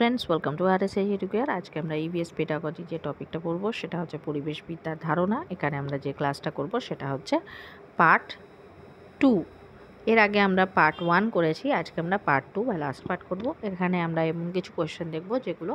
Friends welcome to R S Educare. आज के আমরা ইভিএস পেডাগজি যে টপিকটা পড়বো সেটা হচ্ছে পরিবেশবিদ্যার ধারণা। এখানে আমরা যে ক্লাসটা করব সেটা হচ্ছে পার্ট 2। এর আগে আমরা পার্ট 1 করেছি, আজকে আমরা পার্ট 2 বা লাস্ট পার্ট করব। এখানে আমরা এমন কিছু কোয়েশ্চেন দেখব যেগুলো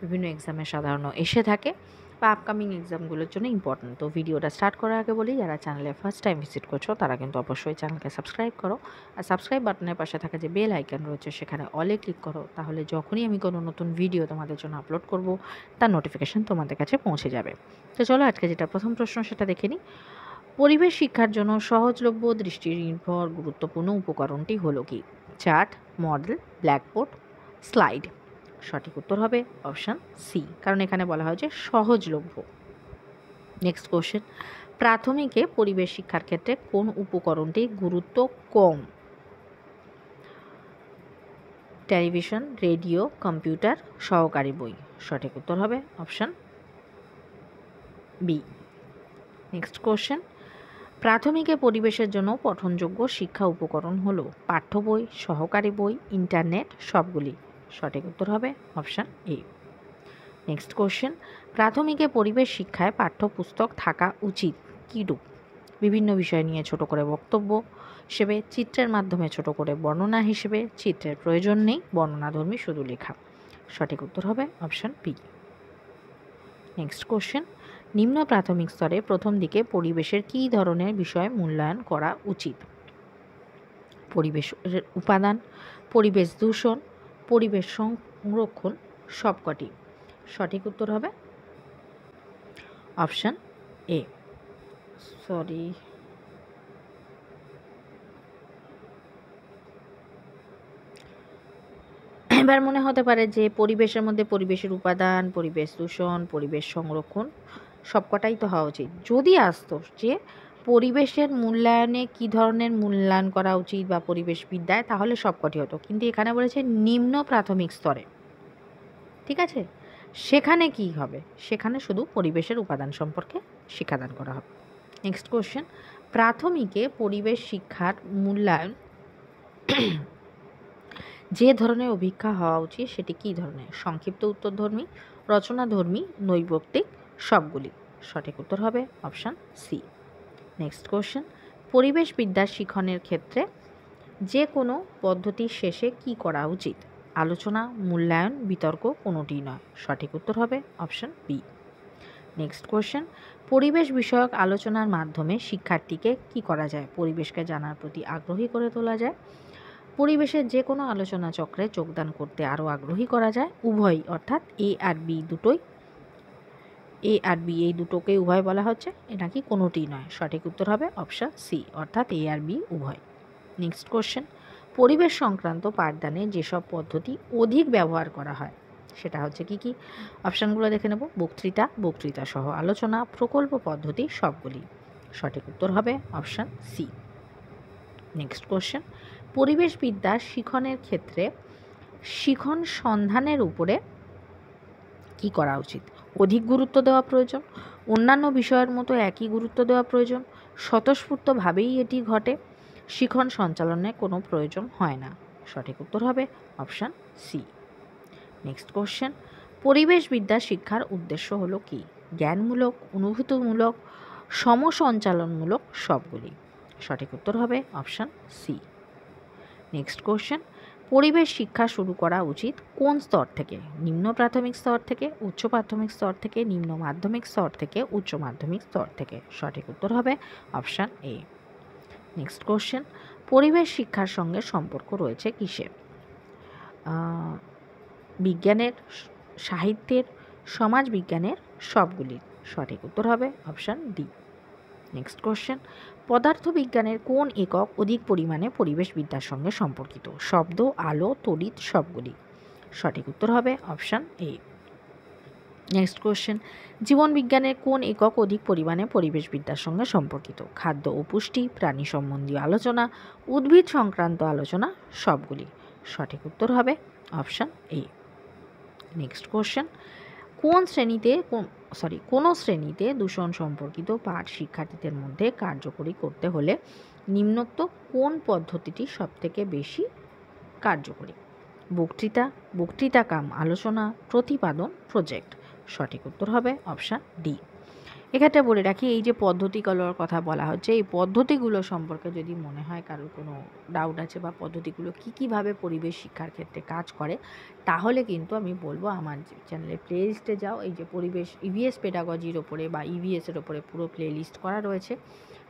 বিভিন্ন এক্সামে সাধারণত এসে থাকে বা আপকামিং এক্সামগুলোর জন্য ইম্পর্টেন্ট। তো ভিডিওটা স্টার্ট করার আগে বলি, যারা চ্যানেলে ফার্স্ট টাইম ভিজিট করছো তারা কিন্তু অবশ্যই চ্যানেলকে সাবস্ক্রাইব করো, আর সাবস্ক্রাইব বাটনের পাশে থাকা যে বেল আইকন রয়েছে সেখানে অলে ক্লিক করো। তাহলে যখনই আমি কোনো নতুন ভিডিও তোমাদের জন্য আপলোড করব তার নোটিফিকেশান তোমাদের কাছে পৌঁছে যাবে। তো চলো আজকে যেটা প্রথম প্রশ্ন সেটা দেখে নিই। পরিবেশ শিক্ষার জন্য সহজলভ্য দৃষ্টি নির্ভর গুরুত্বপূর্ণ উপকরণটি হলো কি? Chart, model, blackboard, slide. সঠিক উত্তর হবে অপশান সি, কারণ এখানে বলা হয় যে সহজলভ্য। নেক্সট কোশ্চেন, প্রাথমিকে পরিবেশ শিক্ষার ক্ষেত্রে কোন উপকরণটি গুরুত্ব কম? টেলিভিশন, রেডিও, কম্পিউটার, সহকারী বই। সঠিক উত্তর হবে অপশান বি। নেক্সট কোশ্চেন, প্রাথমিকে পরিবেশের জন্য পঠনযোগ্য শিক্ষা উপকরণ হলো পাঠ্য বই, সহকারী বই, ইন্টারনেট, সবগুলি। সঠিক উত্তর হবে অপশান এ। নেক্সট কোশ্চেন, প্রাথমিকে পরিবেশ শিক্ষায় পাঠ্যপুস্তক থাকা উচিত কীরূপ? বিভিন্ন বিষয় নিয়ে ছোট করে বক্তব্য হিসেবে, চিত্রের মাধ্যমে ছোট করে বর্ণনা হিসেবে, চিত্রের প্রয়োজন নেই, বর্ণনাধর্মী শুধু লেখা। সঠিক উত্তর হবে অপশান বি। নেক্সট কোশ্চেন, নিম্ন প্রাথমিক স্তরে প্রথম দিকে পরিবেশের কী ধরনের বিষয় মূল্যায়ন করা উচিত? পরিবেশের উপাদান, পরিবেশ দূষণ, পরিবেশ সংরক্ষণ, সবকটি। সঠিক উত্তর হবে অপশান এ। এবার মনে হতে পারে যে পরিবেশের মধ্যে পরিবেশের উপাদান, পরিবেশ দূষণ, পরিবেশ সংরক্ষণ সবকটাই তো হওয়া উচিত। যদি আসতো যে পরিবেশের মূল্যায়নে কী ধরনের মূল্যায়ন করা উচিত বা পরিবেশবিদ্যায়, তাহলে সবকটি হতো, কিন্তু এখানে বলেছে নিম্ন প্রাথমিক স্তরে। ঠিক আছে, সেখানে কি হবে? সেখানে শুধু পরিবেশের উপাদান সম্পর্কে শিক্ষাদান করা হবে। নেক্সট কোশ্চেন, প্রাথমিকে পরিবেশ শিক্ষার মূল্যায়ন যে ধরনের অভিজ্ঞা হওয়া উচিত সেটি কী ধরনের? সংক্ষিপ্ত উত্তরধর্মী, রচনাধর্মী, নৈর্ব্যক্তিক, সবগুলি। সঠিক উত্তর হবে অপশান সি। নেক্সট কোশ্চেন, পরিবেশবিদ্যার শিক্ষণের ক্ষেত্রে যে কোনো পদ্ধতির শেষে কি করা উচিত? আলোচনা, মূল্যায়ন, বিতর্ক, কোনোটি নয়। সঠিক উত্তর হবে অপশান বি। নেক্সট কোশ্চেন, পরিবেশ বিষয়ক আলোচনার মাধ্যমে শিক্ষার্থীকে কি করা যায়? পরিবেশকে জানার প্রতি আগ্রহী করে তোলা যায়, পরিবেশের যে কোনো আলোচনা চক্রে যোগদান করতে আরও আগ্রহী করা যায়, উভয়ই, অর্থাৎ এ আর বি দুটোই, এ আর বি এই দুটোকে উভয় বলা হচ্ছে, এ নাকি কোনোটি নয়। সঠিক উত্তর হবে অপশান সি, অর্থাৎ এ আর বি উভয়। নেক্সট কোশ্চেন, পরিবেশ সংক্রান্ত পাঠদানে যেসব পদ্ধতি অধিক ব্যবহার করা হয় সেটা হচ্ছে কি কি? অপশানগুলো দেখে নেব। বক্তৃতা, বক্তৃতা সহ আলোচনা, প্রকল্প পদ্ধতি, সবগুলি। সঠিক উত্তর হবে অপশান সি। নেক্সট কোশ্চেন, পরিবেশবিদ্যা শিক্ষণের ক্ষেত্রে শিখন সন্ধানের উপরে কি করা উচিত? অধিক গুরুত্ব দেওয়া প্রয়োজন, অন্যান্য বিষয়ের মতো একই গুরুত্ব দেওয়া প্রয়োজন, স্বতঃস্ফূর্তভাবেই এটি ঘটে, শিখন সঞ্চালনের কোনো প্রয়োজন হয় না। সঠিক উত্তর হবে অপশান সি। নেক্সট কোশ্চেন, পরিবেশবিদ্যা শিক্ষার উদ্দেশ্য হলো কি? জ্ঞানমূলক, অনুভূতিমূলক, সমসঞ্চালনমূলক, সবগুলি। সঠিক উত্তর হবে অপশান সি। নেক্সট কোশ্চেন, পরিবেশ শিক্ষা শুরু করা উচিত কোন স্তর থেকে? নিম্ন প্রাথমিক স্তর থেকে, উচ্চ প্রাথমিক স্তর থেকে, নিম্ন মাধ্যমিক স্তর থেকে, উচ্চ মাধ্যমিক স্তর থেকে। সঠিক উত্তর হবে অপশান এ। নেক্সট কোশ্চেন, পরিবেশ শিক্ষার সঙ্গে সম্পর্ক রয়েছে কিসের? বিজ্ঞানের, সাহিত্যের, সমাজ বিজ্ঞানের, সবগুলির। সঠিক উত্তর হবে অপশান ডি। নেক্সট কোশ্চেন, পদার্থবিজ্ঞানের কোন একক অধিক পরিমাণে পরিবেশবিদ্যার সঙ্গে সম্পর্কিত? শব্দ, আলো, তড়িৎ, সবগুলি। সঠিক উত্তর হবে অপশান এ। নেক্সট কোশ্চেন, জীবনবিজ্ঞানের কোন একক অধিক পরিমাণে পরিবেশবিদ্যার সঙ্গে সম্পর্কিত? খাদ্য ও পুষ্টি, প্রাণী সম্বন্ধীয় আলোচনা, উদ্ভিদ সংক্রান্ত আলোচনা, সবগুলি। সঠিক উত্তর হবে অপশান এ। নেক্সট কোশ্চেন, কোনো শ্রেণীতে দূষণ সম্পর্কিত পাঠ শিক্ষার্থীদের মধ্যে কার্যকরী করতে হলে নিম্নোক্ত কোন পদ্ধতিটি সবথেকে বেশি কার্যকরী? বক্তৃতা, বক্তৃতা কাম আলোচনা, প্রতিপাদন, প্রজেক্ট। সঠিক উত্তর হবে অপশান ডি। এক্ষেত্রে বলে রাখি, এই যে পদ্ধতিগুলোর কথা বলা হচ্ছে, এই পদ্ধতিগুলো সম্পর্কে যদি মনে হয় কারোর কোনো ডাউট আছে বা পদ্ধতিগুলো কীভাবে পরিবেশ শিক্ষার ক্ষেত্রে কাজ করে, তাহলে কিন্তু আমি বলবো আমার চ্যানেলের প্লে লিস্টে যাও। এই যে পরিবেশ ইভিএস পেডাগজির ওপরে বা ইভিএসের ওপরে পুরো প্লে লিস্ট করা রয়েছে,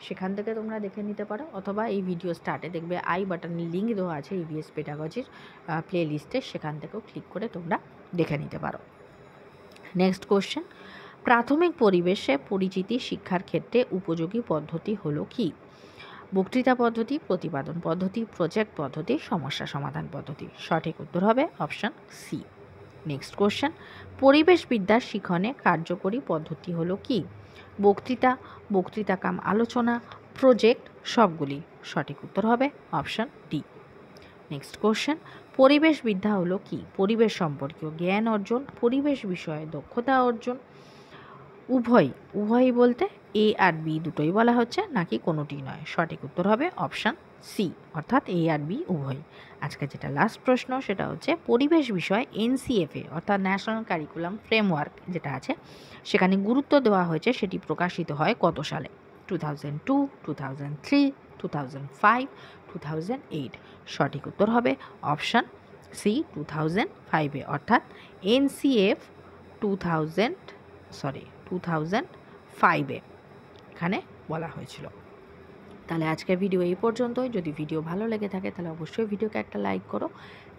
সেখান থেকে তোমরা দেখে নিতে পারো, অথবা এই ভিডিও স্টার্টে দেখবে আই বাটনের লিঙ্ক দেওয়া আছে ইভিএস পেডাগজির প্লে লিস্টে, সেখান থেকেও ক্লিক করে তোমরা দেখে নিতে পারো। নেক্সট কোশ্চেন, প্রাথমিক পরিবেশে পরিচিতি শিক্ষার ক্ষেত্রে উপযোগী পদ্ধতি হলো কি? বক্তৃতা পদ্ধতি, প্রতিপাদন পদ্ধতি, প্রজেক্ট পদ্ধতি, সমস্যা সমাধান পদ্ধতি। সঠিক উত্তর হবে অপশান সি। নেক্সট কোশ্চেন, পরিবেশবিদ্যার শিখনে কার্যকরী পদ্ধতি হলো কি? বক্তৃতা, বক্তৃতা কাম আলোচনা, প্রজেক্ট, সবগুলি। সঠিক উত্তর হবে অপশান ডি। নেক্সট কোশ্চেন, পরিবেশবিদ্যা হলো কি? পরিবেশ সম্পর্কীয় জ্ঞান অর্জন, পরিবেশ বিষয়ে দক্ষতা অর্জন, উভয়ই বলতে এ আর বি দুটোই বলা হচ্ছে, নাকি কোনোটি নয়? সঠিক উত্তর হবে অপশান সি, অর্থাৎ এ আর বি উভয়। আজকে যেটা লাস্ট প্রশ্ন সেটা হচ্ছে, পরিবেশ বিষয় এনসিএফএ অর্থাৎ ন্যাশনাল কারিকুলাম ফ্রেমওয়ার্ক যেটা আছে, সেখানে গুরুত্ব দেওয়া হয়েছে, সেটি প্রকাশিত হয় কত সালে? 2002, 2003, 2005, 2008। সঠিক উত্তর হবে অপশান সি 2005-এ, অর্থাৎ এনসিএফ 2005-এ এখানে বলা হয়েছিল। তাহলে আজকের ভিডিও এই পর্যন্তই। যদি ভিডিও ভালো লেগে থাকে তাহলে অবশ্যই ভিডিওকে একটা লাইক করো।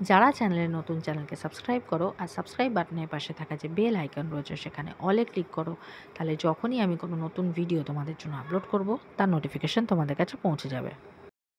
যারা চ্যানেলে নতুন, চ্যানেলকে সাবস্ক্রাইব করো, আর সাবস্ক্রাইব বাটনের পাশে থাকা যে বেল আইকন রয়েছে সেখানে অলে ক্লিক করো। তাহলে যখনই আমি কোনো নতুন ভিডিও তোমাদের জন্য আপলোড করব, তার নোটিফিকেশান তোমাদের কাছে পৌঁছে যাবে।